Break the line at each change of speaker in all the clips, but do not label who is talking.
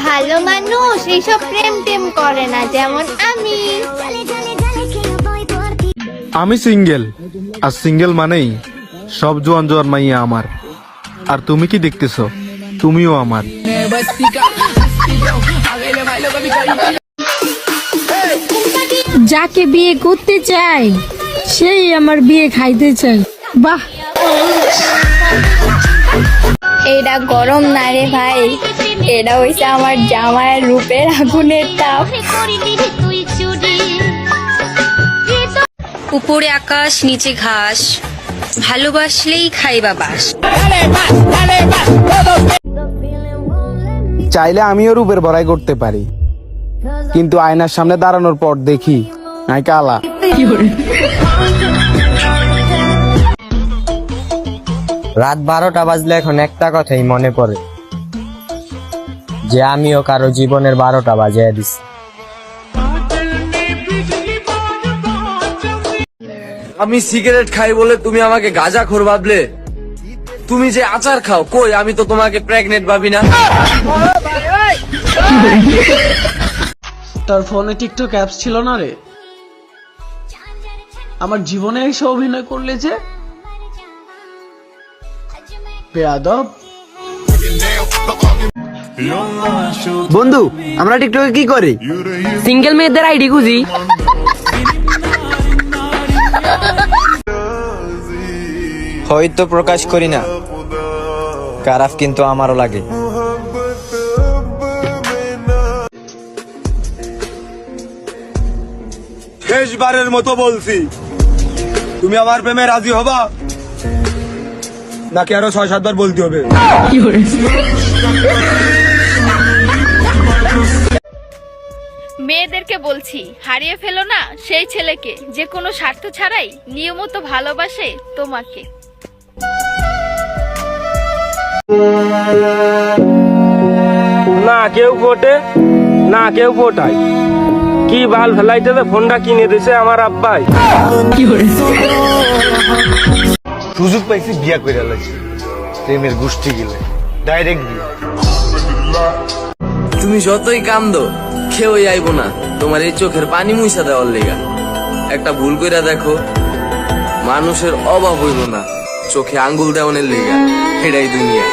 ভালো মানুষ এইসব প্রেম টেম করে না, যেমন আমি।
আমি সিঙ্গেল, আর সিঙ্গেল মানেই সব জোয়ান জোয়ান মাইয়া আমার। আর তুমি কি দেখতেছো? তুমিও আমার।
যাকে বিয়ে করতে চাই সেই আমার বিয়ে খাইতে চাই। বাহ,
এটা গরম না রে ভাই, এটা হইছে আমার জামাইয়ের রূপের আগুনের তাপ।
উপরে আকাশ নিচে ঘাস, ভালোবাসলেই খাইবা বাস।
চাইলে আমিও রূপের বড়াই করতে পারি, কিন্তু আয়নার সামনে দাঁড়ানোর পর দেখি নাই কালা।
রাত 12টা বাজলে এখন একটা কথাই মনে পড়ে, যে আমিও কারো জীবনের 12টা বাজিয়ে দিছি।
আমি সিগারেট খাই বলে তুমি আমাকে গাঁজাখোর ভাবলে? তুমি যে আচার খাও, কই আমি তো তোমাকে প্রেগনেন্ট ভাবি না।
তার ফোনে টিকটক অ্যাপস ছিল না রে? আমার জীবনে এসে অভিনয় করলে যে বেয়াদব।
বন্ধু, আমরা টিকটকে কি করি?
সিঙ্গেল মেয়েদের আইডি খুঁজি। হয়তো প্রকাশ করি না, খারাপ কিন্তু আমারও লাগে।
শেষবারের মতো বলছি, তুমি আমার প্রেমে রাজি হবা নাকি আরো 6-7 বার বলতে হবে?
মেয়েদেরকে বলছি, হারিয়ে ফেলো না সেই ছেলেকে যে কোনো স্বার্থ ছাড়াই নিয়মিত ভালোবাসে তোমাকে।
না কেউ ফোটে না কেউ ফোটায়, কি বাল ফেলাইতে ফোনটা কিনে দিছে আমার আব্বাই।
সুযোগ পাইছি বিয়া করে লাগছে, প্রেমের গোষ্ঠী গেলে ডাইরেক্ট বিয়া।
তুমি যতই কান্দো কেউই আইবো না তোমার এই চোখের পানি মুইসা দেওয়ার লেগা। একটা ভুল কইরা দেখো, মানুষের অভাব হইব না চোখে আঙ্গুল দেওয়ানের লেগা। এটাই দুনিয়া।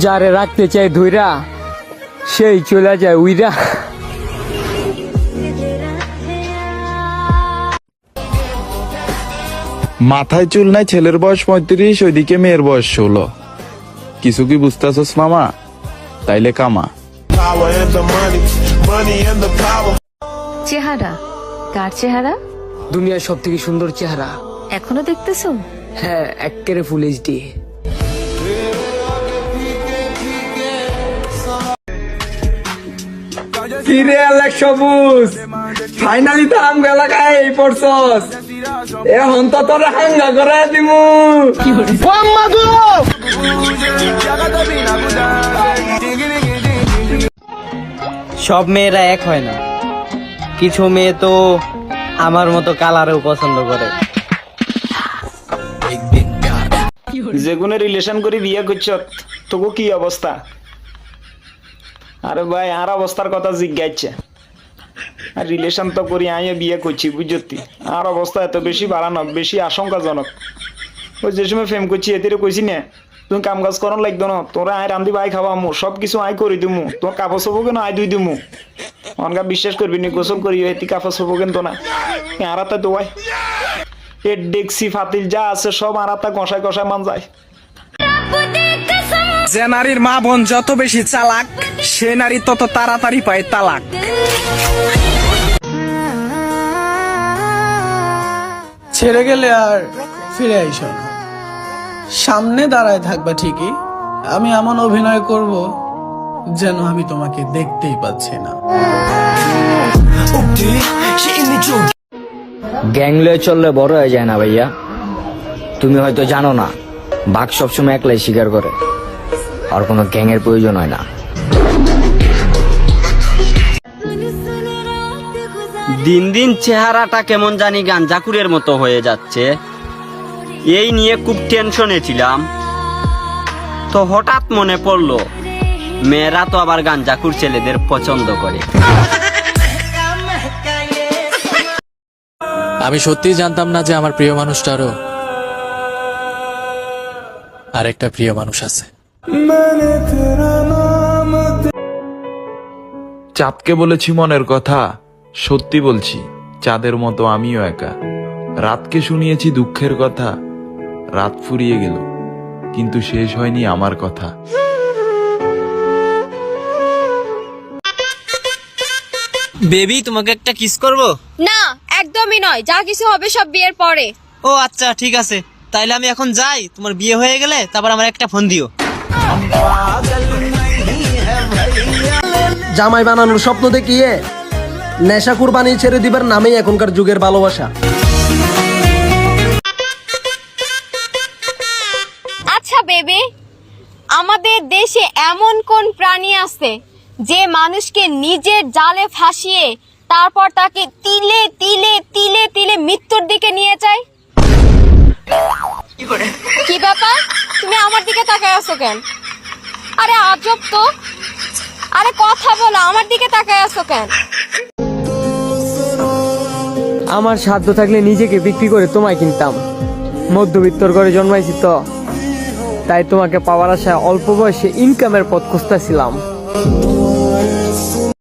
যারে রাখতে চাই ধুইরা, সেই চলে যায় উইরা।
মাথায় চুল নাই, ছেলের বয়স 35, ওইদিকে মেয়ের বয়স 16। কিছু কি বুঝতেছস মামা? তাইলে কামা।
চেহারা কার চেহারা?
দুনিয়ার সব থেকে সুন্দর চেহারা।
এখনো দেখতেছো?
হ্যাঁ, একেবারে ফুল এইচডি।
কিরে আলেক সবুজ, ফাইনালি তো আম এলাকায় এই পড়ছস। এখন তো তোরে হাঙ্গা করে দিমু।
সব মেয়েরা এক হয় না, কিছু মেয়ে তো আমার মতো কালারেও পছন্দ করে।
যে কোনো রিলেশন করে বিয়ে করছ, তোকে কি অবস্থা? আরে ভাই, আর অবস্থার কথা জিজ্ঞাসা। আর রিলেশন তো করি, আইয়ে বিয়ে করছি বুঝতি। আর অবস্থা এত বেশি বাড়ানো বেশি আশঙ্কাজনক। ওই যে সময় ফেম করছি এদের কইছি না, তুমি কাম কাজ করার লাগতো না, তোরা আয় রান্ধি ভাই খাওয়ামু, সব কিছু আয় করে দিমু, তোমার কাপড় চোপড় কেন আয় দুই দিমু। অনকা বিশ্বাস করবি নি, গোসল করি এটি কাপড় চোপড় কেন তো না, আরাতে দোয়াই এর ডেক্সি ফাতিল যা আছে সব আরাতা কষায় কষায় মান যায়।
যে নারীর মা বোন যত বেশি চালাক, সে নারী তত তাড়াতাড়ি পায় তালাক। ছেড়ে গেলে আর ফিরে আইসো না, সামনে দাঁড়ায় থাকবা ঠিকই, আমি এমন অভিনয় করব যেন আমি তোমাকে দেখতেই পাচ্ছি না।
গ্যাং লয়ে চললে বড় হয়ে যায় না ভাইয়া। তুমি হয়তো জানো না, বাঘ সবসময় একলাই শিকার করে, আর কোনো গ্যাং এর প্রয়োজন হয় না।
দিন দিন চেহারাটা কেমন জানি গাঞ্জাকুরের মতো হয়ে যাচ্ছে, এই নিয়ে খুব টেনশনে ছিলাম। তো হঠাৎ মনে পড়লো মেয়েরা তো আবার গাঞ্জাকুর ছেলেদের পছন্দ করে।
আমি সত্যিই জানতাম না যে আমার প্রিয় মানুষটারও আরেকটা প্রিয় মানুষ আছে।
চাঁদকে বলেছি মনের কথা, সত্যি বলছি চাঁদের মতো আমিও একা। রাতকে শুনিয়েছি দুঃখের কথা, রাত ফুরিয়ে গেল কিন্তু শেষ হয়নি আমার কথা।
বেবি, তোমাকে একটা কিস করব?
না, একদমই নয়, যা কিছু হবে সব বিয়ের পরে।
ও আচ্ছা, ঠিক আছে, তাইলে আমি এখন যাই। তোমার বিয়ে হয়ে গেলে তারপর আমার একটা ফোন দিও।
জামাই বানানোর স্বপ্ন দেখিয়ে নেশা কুরবানি ছেড়ে দিবার নামেই এখনকার যুগের ভালোবাসা।
আচ্ছা বেবি, আমাদের দেশে এমন কোন প্রাণী আছে যে মানুষকে নিজের জালে ফাঁসিয়ে তারপর তাকে তিলে তিলে তিলে তিলে মৃত্যুর দিকে নিয়ে যায়? কি ব্যাপার, তুমি আমার দিকে তাকায় আছো কেন? আরে আজব তো, আরে কথা বলো, আমার দিকে তাকায় আছো কেন?
আমার সাধ্য থাকলে নিজেকে বিক্রি করে তোমায় কিনতাম। মধ্যবিত্তর ঘরে জন্মাইছি তো, তাই তোমাকে পাওয়ার আশায় অল্প বয়সে ইনকামের পথ খুঁজতেছিলাম।